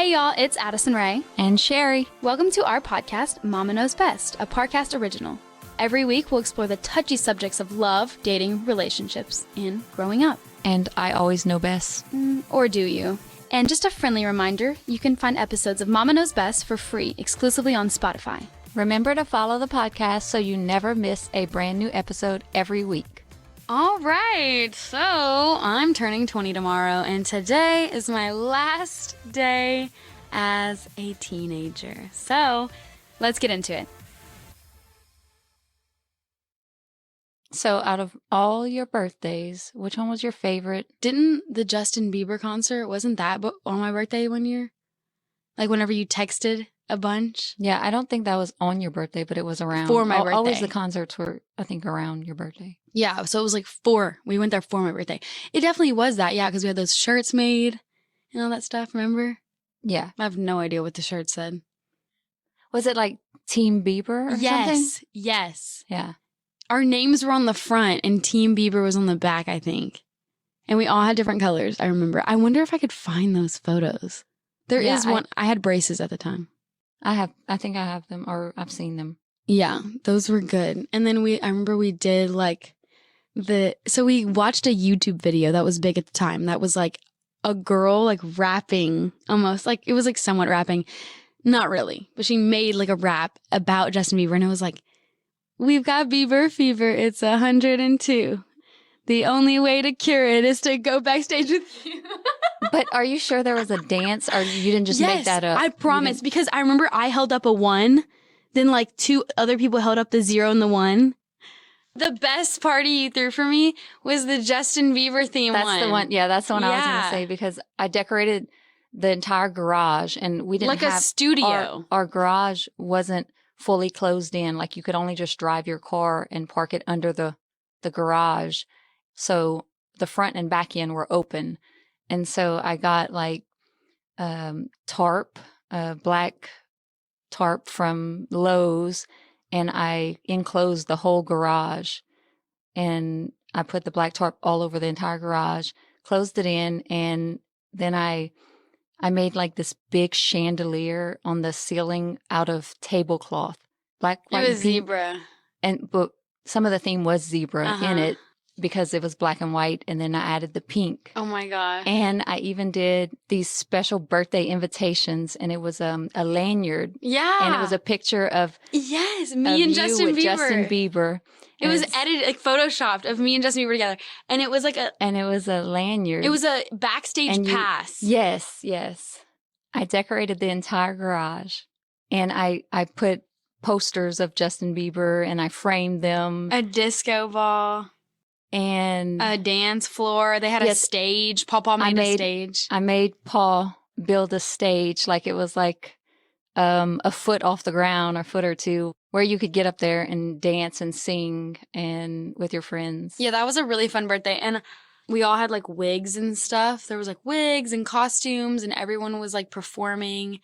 Hey y'all, it's Addison Rae and Sheri. Welcome to our podcast, Mama Knows Best, a Parcast original. Every week we'll explore the touchy subjects of love, dating, relationships, and growing up. And I always know best. Or do you? And just a friendly reminder, you can find episodes of Mama Knows Best for free, exclusively on Spotify. Remember to follow the podcast so you never miss a brand new episode every week. All right, so I'm turning 20 tomorrow, and today is my last day as a teenager. So let's get into it. So out of all your birthdays, which one was your favorite? Didn't the Justin Bieber concert, wasn't that on my birthday one year? Like whenever you texted a bunch? Yeah, I don't think that was on your birthday, but it was around. For my birthday. Always the concerts were, I think, around your birthday. Yeah, so it was like we went there for my birthday. It definitely was that, yeah, because we had those shirts made and all that stuff, remember? Yeah. I have no idea what the shirt said. Was it like Team Bieber or something? Yes. Yeah. Our names were on the front and Team Bieber was on the back, I think. And we all had different colors, I remember. I wonder if I could find those photos. There is one. I had braces at the time. I think I have them, or I've seen them. Yeah, those were good. And then I remember we did like so we watched a YouTube video that was big at the time. That was like a girl like rapping, almost like it was like somewhat rapping. Not really, but she made like a rap about Justin Bieber, and it was like, "We've got Bieber fever, it's 102. The only way to cure it is to go backstage with you." But are you sure there was a dance, or you didn't just make that up? I promise, because I remember I held up a 1, then like 2 other people held up the 0 and the 1. The best party you threw for me was the Justin Bieber theme one. That's the one. Yeah, that's the one I was going to say, because I decorated the entire garage, and we didn't like have a studio. Our garage wasn't fully closed in. Like you could only just drive your car and park it under the garage. So the front and back end were open. And so I got like tarp, black tarp from Lowe's, and I enclosed the whole garage. And I put the black tarp all over the entire garage, closed it in, and then I made like this big chandelier on the ceiling out of tablecloth. Black, white, it was and pink. zebra. But some of the theme was zebra in it, because it was black and white, and then I added the pink. Oh my gosh. And I even did these special birthday invitations, and it was a lanyard. Yeah. And it was a picture of me and Justin Bieber. Justin Bieber. It was edited, like photoshopped of me and Justin Bieber together. And it was like and it was a lanyard. It was a backstage pass. Yes. I decorated the entire garage, and I put posters of Justin Bieber, and I framed them. A disco ball. And a dance floor. They had a stage. Paw made a stage. I made Paw build a stage, like it was like a foot off the ground, or a foot or two, where you could get up there and dance and sing and with your friends. Yeah, that was a really fun birthday. And we all had like wigs and stuff. There was like wigs and costumes, and everyone was like performing.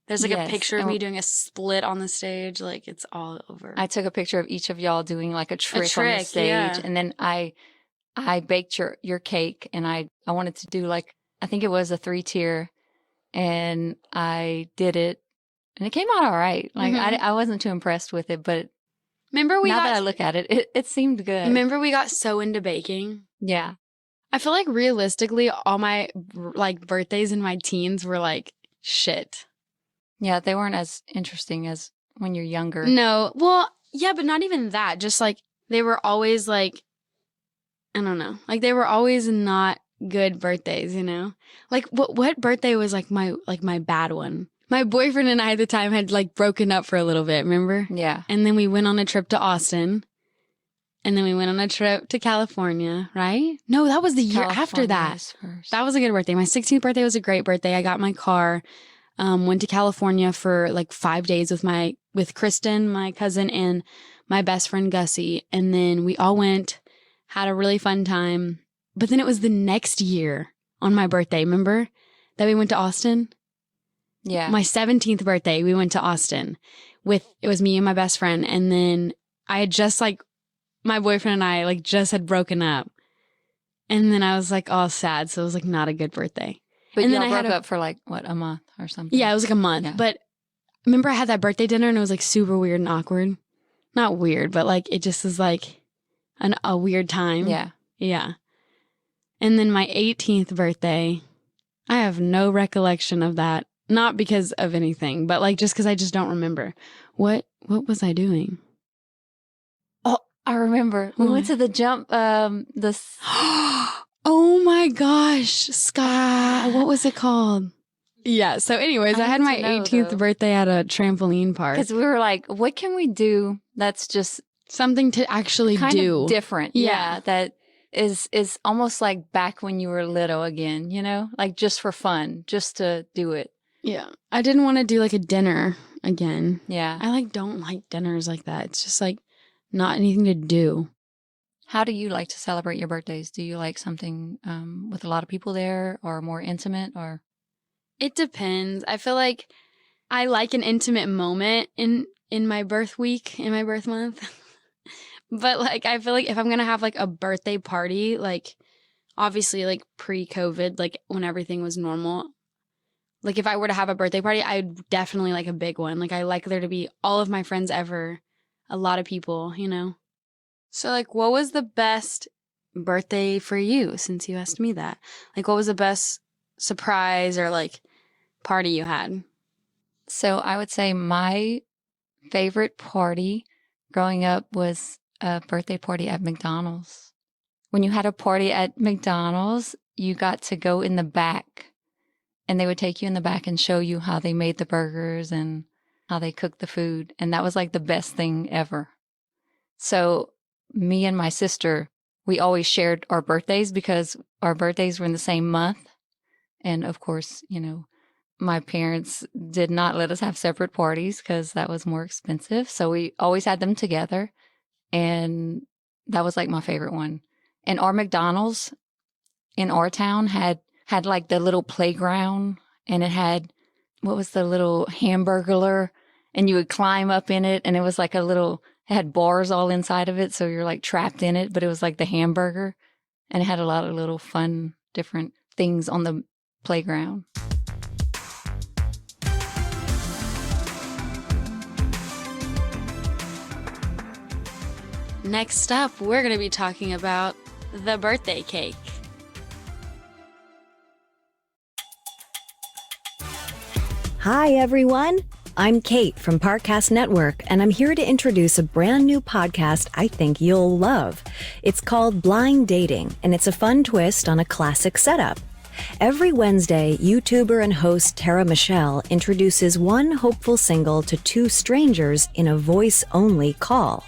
There's like a picture of me doing a split on the stage. Like, it's all over. I took a picture of each of y'all doing like a trick on the stage. And then I baked your cake, and I wanted to do like, I think it was a 3-tier, and I did it, and it came out all right. Like, I wasn't too impressed with it, but now that I look at it, it seemed good. Remember we got so into baking? Yeah. I feel like realistically, all my like birthdays in my teens were like shit. Yeah, they weren't as interesting as when you're younger. No. Well, yeah, but not even that. Just like they were always like, I don't know. Like they were always not good birthdays, you know? Like what birthday was like my bad one? My boyfriend and I at the time had like broken up for a little bit, remember? Yeah. And then we went on a trip to Austin. And then we went on a trip to California, right? No, that was the year after that. That was a good birthday. My 16th birthday was a great birthday. I got my car. Went to California for like 5 days with Kristen, my cousin, and my best friend Gussie. And then we all went, had a really fun time. But then it was the next year on my birthday, remember? That we went to Austin? Yeah. My 17th birthday, we went to Austin it was me and my best friend. And then I had just like, my boyfriend and I like just had broken up. And then I was like all sad. So it was like not a good birthday. But and y'all then broke up for like, what, a month or something. Yeah, it was like a month. Yeah. But remember I had that birthday dinner and it was like super weird and awkward. Not weird, but like it just was like a weird time. Yeah. Yeah. And then my 18th birthday, I have no recollection of that. Not because of anything, but like just because I just don't remember. What was I doing? Oh, I remember. We went to the jump, Oh my gosh, Sky. What was it called? Yeah. So anyways, I had my 18th birthday at a trampoline park. Because we were like, what can we do that's just something to actually kind do. of different. Yeah. That is almost like back when you were little again, you know? Like just for fun, just to do it. Yeah. I didn't want to do like a dinner again. Yeah. I don't like dinners like that. It's just like not anything to do. How do you like to celebrate your birthdays? Do you like something with a lot of people there or more intimate or? It depends. I feel like I like an intimate moment in my birth week, in my birth month. But like I feel like if I'm going to have like a birthday party, like obviously like pre-COVID, like when everything was normal, like if I were to have a birthday party, I'd definitely like a big one. Like I like there to be all of my friends ever, a lot of people, you know? So like what was the best birthday for you since you asked me that? Like what was the best surprise or like party you had? So I would say my favorite party growing up was a birthday party at McDonald's. When you had a party at McDonald's, you got to go in the back. And they would take you in the back and show you how they made the burgers and how they cooked the food. And that was like the best thing ever. So me and my sister, we always shared our birthdays because our birthdays were in the same month. And of course, you know, my parents did not let us have separate parties because that was more expensive. So we always had them together. And that was like my favorite one. And our McDonald's in our town had like the little playground, and it had, what was the little hamburglar, and you would climb up in it, and it was like it had bars all inside of it, so you're like trapped in it, but it was like the hamburger, and it had a lot of little fun, different things on the playground. Next up, we're going to be talking about the birthday cake. Hi, everyone. I'm Kate from Parcast Network, and I'm here to introduce a brand new podcast I think you'll love. It's called Blind Dating, and it's a fun twist on a classic setup. Every Wednesday, YouTuber and host Tara Michelle introduces one hopeful single to two strangers in a voice-only call.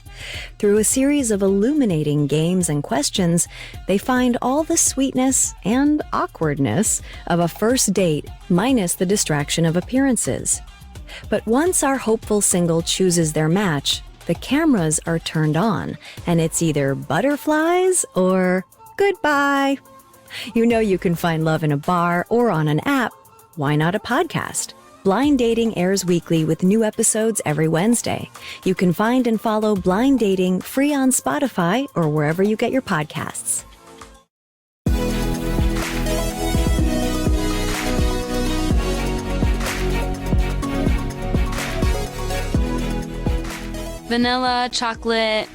Through a series of illuminating games and questions, they find all the sweetness and awkwardness of a first date, minus the distraction of appearances. But once our hopeful single chooses their match, the cameras are turned on, and it's either butterflies or goodbye. You know you can find love in a bar or on an app. Why not a podcast? Blind Dating airs weekly with new episodes every Wednesday. You can find and follow Blind Dating free on Spotify or wherever you get your podcasts. Vanilla, chocolate,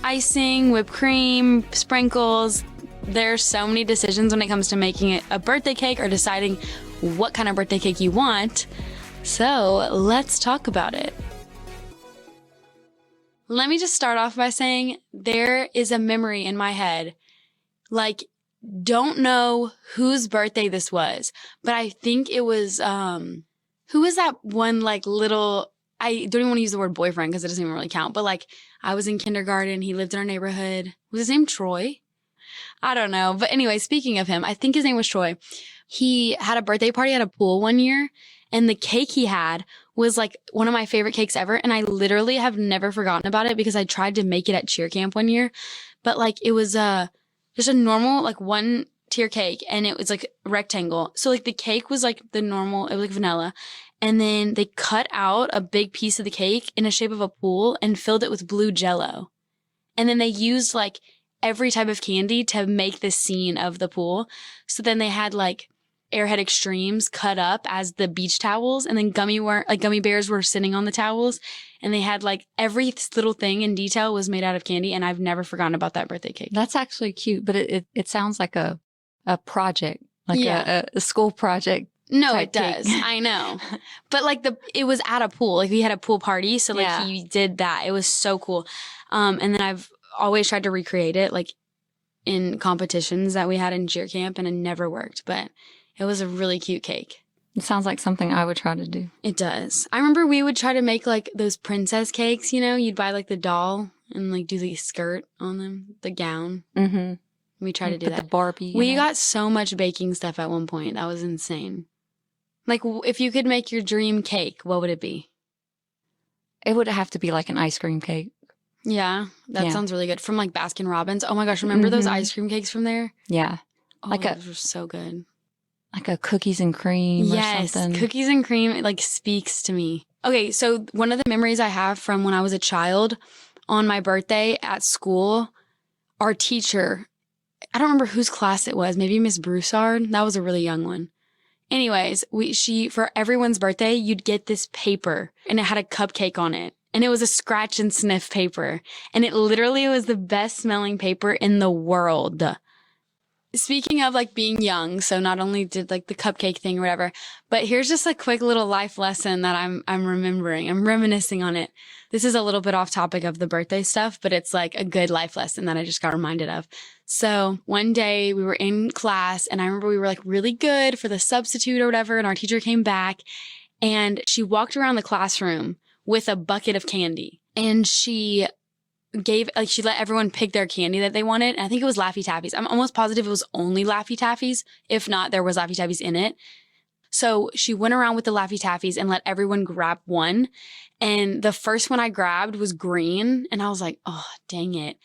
icing, whipped cream, sprinkles. There's so many decisions when it comes to making it a birthday cake or deciding what kind of birthday cake you want. So let's talk about it. Let me just start off by saying there is a memory in my head. Like, don't know whose birthday this was, but I think it was, who was that one like little, I don't even want to use the word boyfriend because it doesn't even really count, but like I was in kindergarten. He lived in our neighborhood. Was his name Troy? I don't know. But anyway, speaking of him, I think his name was Troy. He had a birthday party at a pool one year, and the cake he had was like one of my favorite cakes ever. And I literally have never forgotten about it because I tried to make it at cheer camp one year. But like it was just a normal like one tier cake, and it was like a rectangle. So like the cake was like the normal, it was like vanilla. And then they cut out a big piece of the cake in the shape of a pool and filled it with blue Jell-O. And then they used like every type of candy to make the scene of the pool. So then they had like, Airhead Extremes cut up as the beach towels, and then gummy bears were sitting on the towels, and they had like every little thing in detail was made out of candy, and I've never forgotten about that birthday cake. That's actually cute, but it sounds like a project, like a school project. No, it does. I know. But like it was at a pool. Like we had a pool party. So like he did that. It was so cool. And then I've always tried to recreate it like in competitions that we had in cheer camp, and it never worked. But it was a really cute cake. It sounds like something I would try to do. It does. I remember we would try to make like those princess cakes, you know, you'd buy like the doll and like do the skirt on them, the gown. Mm-hmm. We tried to do that. The Barbie. We got so much baking stuff at one point. That was insane. Like, if you could make your dream cake, what would it be? It would have to be like an ice cream cake. Yeah, that sounds really good. From like Baskin Robbins. Oh my gosh, remember those ice cream cakes from there? Yeah. Oh, those were so good. Like a cookies and cream or something. Yes, cookies and cream, it like speaks to me. Okay, so one of the memories I have from when I was a child, on my birthday at school, our teacher, I don't remember whose class it was, maybe Miss Broussard. That was a really young one. Anyways, for everyone's birthday, you'd get this paper and it had a cupcake on it, and it was a scratch and sniff paper, and it literally was the best smelling paper in the world. Speaking of like being young, so not only did like the cupcake thing or whatever, but here's just a quick little life lesson that I'm remembering. I'm reminiscing on it. This is a little bit off topic of the birthday stuff, but it's like a good life lesson that I just got reminded of. So one day we were in class, and I remember we were like really good for the substitute or whatever, and our teacher came back and she walked around the classroom with a bucket of candy, and she let everyone pick their candy that they wanted. And I think it was Laffy Taffies. I'm almost positive it was only Laffy Taffies. If not, there was Laffy Taffies in it. So she went around with the Laffy Taffies and let everyone grab one. And the first one I grabbed was green. And I was like, oh, dang it.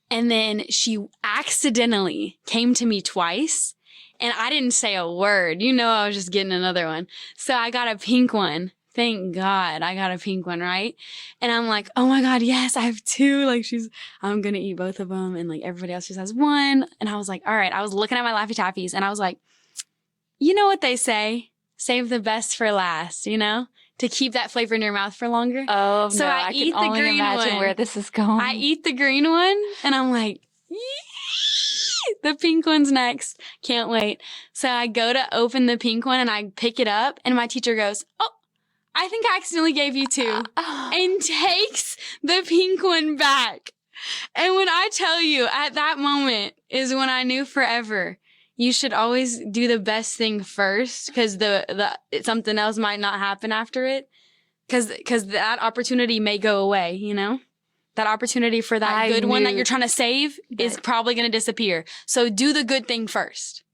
And then she accidentally came to me twice, and I didn't say a word. You know, I was just getting another one. So I got a pink one. Thank God I got a pink one, right? And I'm like, oh my God, yes, I have two. Like I'm going to eat both of them. And like everybody else just has one. And I was like, all right. I was looking at my Laffy Taffies, and I was like, you know what they say? Save the best for last, you know? To keep that flavor in your mouth for longer. Oh, so no, I can only imagine where this is going. I eat the green one, and I'm like, the pink one's next. Can't wait. So I go to open the pink one, and I pick it up, and my teacher goes, oh, I think I accidentally gave you two, and takes the pink one back. And when I tell you, at that moment is when I knew forever, you should always do the best thing first, because something else might not happen after it, because that opportunity may go away, you know? That opportunity for that good one that you're trying to save is probably going to disappear. So do the good thing first.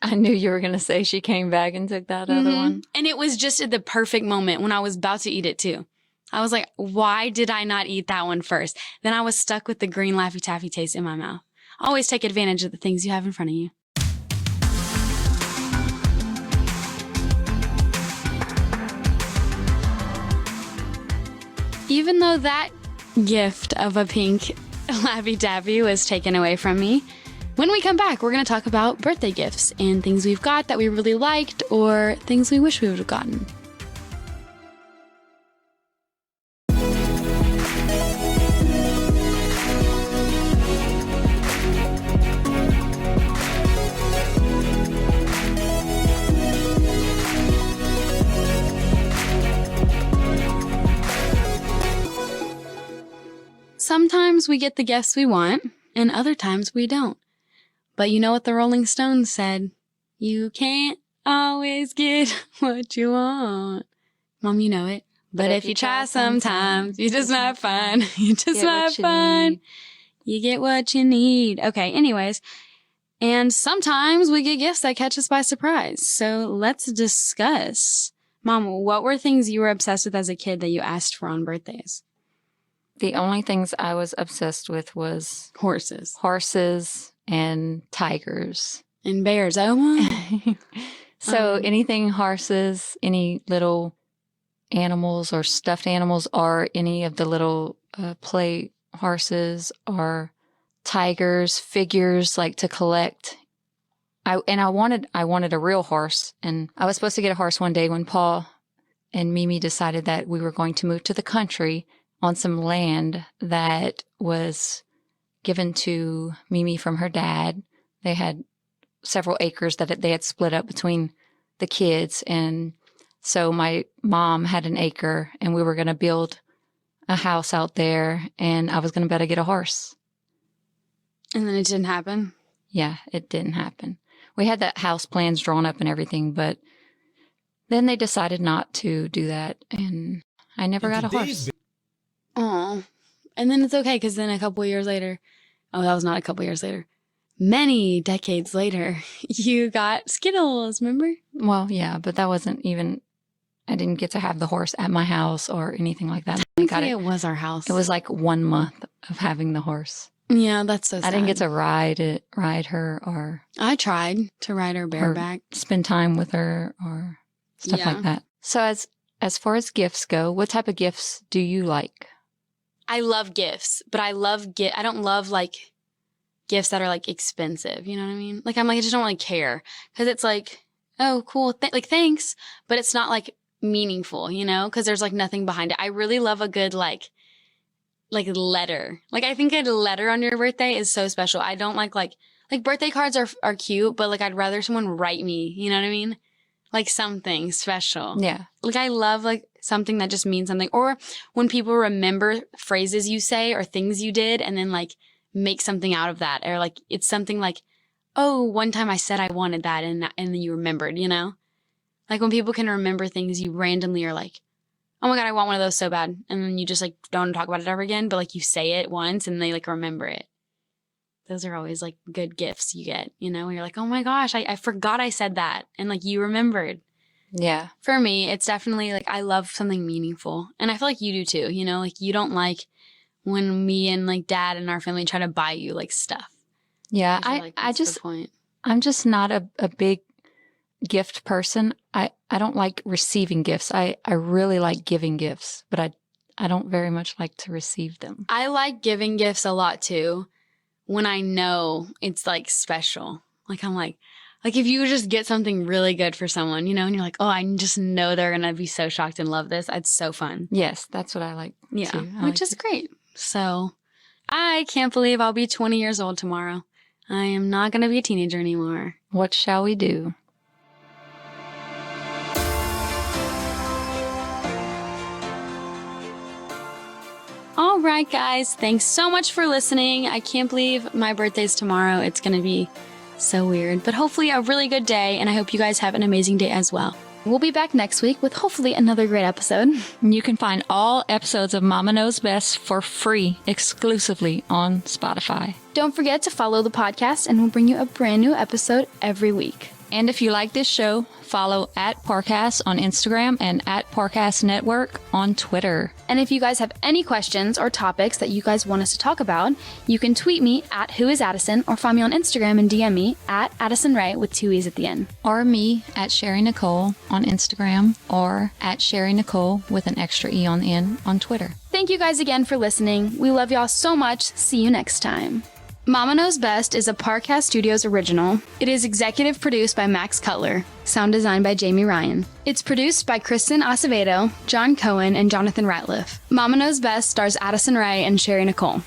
I knew you were going to say she came back and took that other one. And it was just at the perfect moment when I was about to eat it too. I was like, why did I not eat that one first? Then I was stuck with the green Laffy Taffy taste in my mouth. Always take advantage of the things you have in front of you. Even though that gift of a pink Laffy Taffy was taken away from me, when we come back, we're going to talk about birthday gifts and things we've got that we really liked or things we wish we would have gotten. Sometimes we get the gifts we want, and other times we don't. But you know what the Rolling Stones said? You can't always get what you want. Mom, you know it. But if you try sometimes, you just might find, you just might find, you get what you need. Okay, anyways. And sometimes we get gifts that catch us by surprise. So let's discuss. Mom, what were things you were obsessed with as a kid that you asked for on birthdays? The only things I was obsessed with was horses and tigers. And bears. Oh my. So anything horses, any little animals or stuffed animals, or any of the little play horses or tigers, figures like to collect. I wanted a real horse, and I was supposed to get a horse one day when Paul and Mimi decided that we were going to move to the country on some land that was given to Mimi from her dad. They had several acres that they had split up between the kids, and so my mom had an acre, and we were going to build a house out there, and I was going to be able to get a horse. And then it didn't happen? Yeah, it didn't happen. We had the house plans drawn up and everything, but then they decided not to do that, and I never got a horse. Oh, and then it's okay, because then a couple years later, oh, that was not a couple years later, many decades later, you got Skittles, remember? Well, yeah, but that wasn't even, I didn't get to have the horse at my house or anything like that. It was our house. It was like 1 month of having the horse. Yeah, that's so sad. I didn't get to ride her, or I tried to ride her bareback, spend time with her, or stuff like that. So as far as gifts go, what type of gifts do you like? I love gifts, but I don't love like gifts that are like expensive. You know what I mean? Like I just don't really care, because it's like, oh, cool, like thanks, but it's not like meaningful, you know? Because there's like nothing behind it. I really love a good like letter. Like I think a letter on your birthday is so special. I don't like birthday cards are cute, but like I'd rather someone write me, you know what I mean? Like something special. Yeah. Like I love like something that just means something. Or when people remember phrases you say or things you did and then like make something out of that. Or like it's something like, oh, one time I said I wanted that and then you remembered, you know? Like when people can remember things you randomly are like, oh my God, I want one of those so bad. And then you just like don't talk about it ever again, but like you say it once and they like remember it. Those are always like good gifts you get, you know, when you're like, oh my gosh, I forgot I said that. And like you remembered. Yeah. For me, it's definitely like I love something meaningful. And I feel like you do too, you know, like you don't like when me and like dad and our family try to buy you like stuff. Yeah. I'm just not a big gift person. I don't like receiving gifts. I really like giving gifts, but I don't very much like to receive them. I like giving gifts a lot too, when I know it's like special. Like I'm like if you just get something really good for someone, you know, and you're like, oh, I just know they're going to be so shocked and love this. It's so fun. Yes, that's what I like. Yeah, too. which is great. So I can't believe I'll be 20 years old tomorrow. I am not going to be a teenager anymore. What shall we do? All right, guys. Thanks so much for listening. I can't believe my birthday's tomorrow. It's going to be so weird, but hopefully a really good day, and I hope you guys have an amazing day as well. We'll be back next week with hopefully another great episode. You can find all episodes of Mama Knows Best for free exclusively on Spotify. Don't forget to follow the podcast, and we'll bring you a brand new episode every week. And if you like this show, follow @Parcast on Instagram and @Parcast Network on Twitter. And if you guys have any questions or topics that you guys want us to talk about, you can tweet me @WhoIsAddison or find me on Instagram and DM me @Addison Rae with 2 E's at the end. Or me @Sheri Nicole on Instagram or @Sheri Nicole with an extra E on the end on Twitter. Thank you guys again for listening. We love y'all so much. See you next time. Mama Knows Best is a Parcast Studios original. It is executive produced by Max Cutler. Sound designed by Jamie Ryan. It's produced by Kristen Acevedo, John Cohen, and Jonathan Ratliff. Mama Knows Best stars Addison Rae and Sheri Nicole.